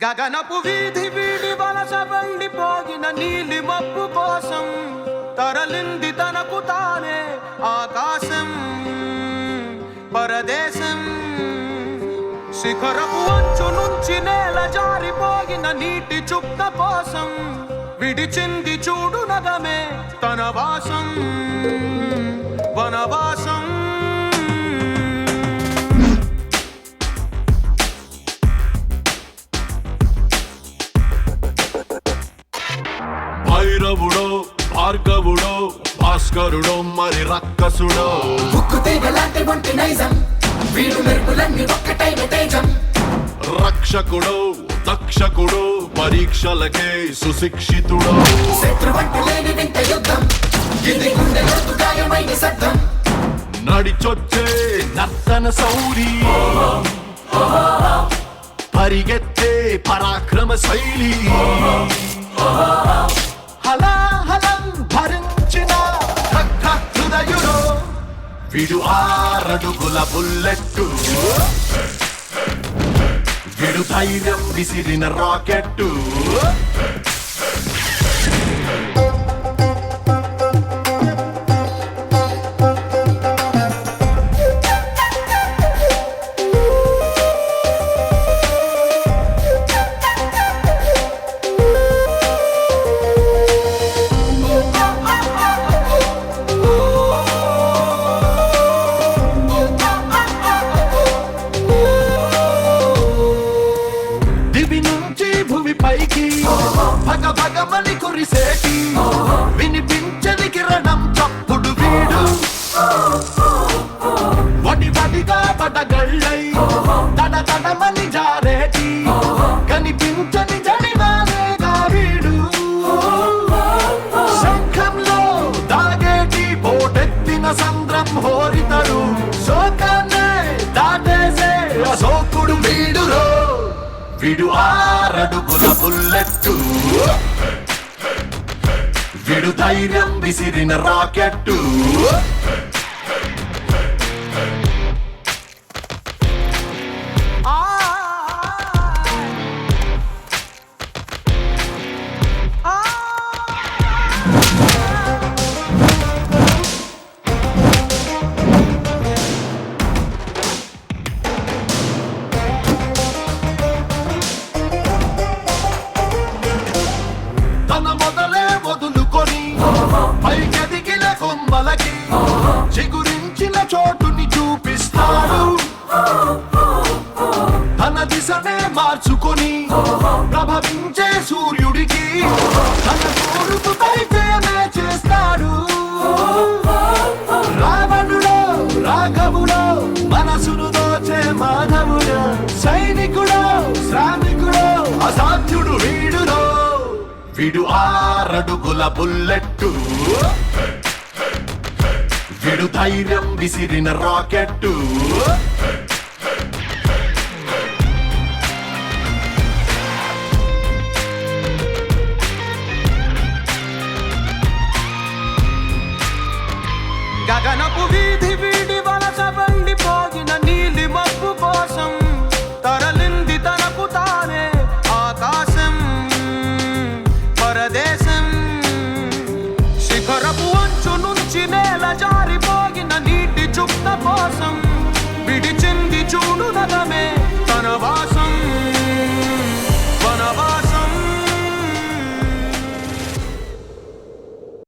గగనపు వీధి వీడి వలస వండిపోగిన నీలి మబ్బు కోసం తరలింది తనకు తానే ఆకాశం పరదేశం. శిఖరపు అంచు నుంచి నేల జారిపోగిన నీటి చుక్క కోసం విడిచింది చూడు నగమే తన వాసం వనవాసం. భైరవుడో భార్గవుడో భాస్కరుడో మరి రక్కసుడో రక్షకుడో దక్షకుడో పరీక్షలకే సుశిక్షితుడో నడిచొచ్చే నర్తన సౌరి పరిగెత్తే పరాక్రమ శైలి హలాహలం భరించిన హృదయుడు విడు 6 అడుగుల బుల్లెట్టు విడు ధైర్యం విసిరిన రాకెట్టు. పైకి భగ భగమని కురిసేటి వినిపించని కిరణం చప్పుడు వీడు వడి వడిగా పడగళ్ళై తన తడమని జారేటి కనిపించని జడివానేగా వీడు. శంఖంలో దాగేటి పోటెత్తిన సంద్రం హోరితడు శోకాన్నే దాటేసే అశోకుడు వీడురో విడు 6 అడుగుల బుల్లెట్టు విడు ధైర్యం విసిరిన రాకెట్టు. తన మొదలే వదులుకొని పైకెదిగిన కొమ్మలకి చిగురించిన చోటుని చూపిస్తాడు. తన దిశనే మార్చుకొని ప్రభవించే సూర్యుడికి తన కోరుకు పరిచయమే చేస్తాడు. రావణుడో రాఘవుడో మనసును దోచే మాధవుడో సైనికుడో శ్రామికుడో అసాధ్యుడు వీడునో విడు 6 అడుగుల బుల్లెట్టు విడు ధైర్యం విసిరిన రాకెట్టు.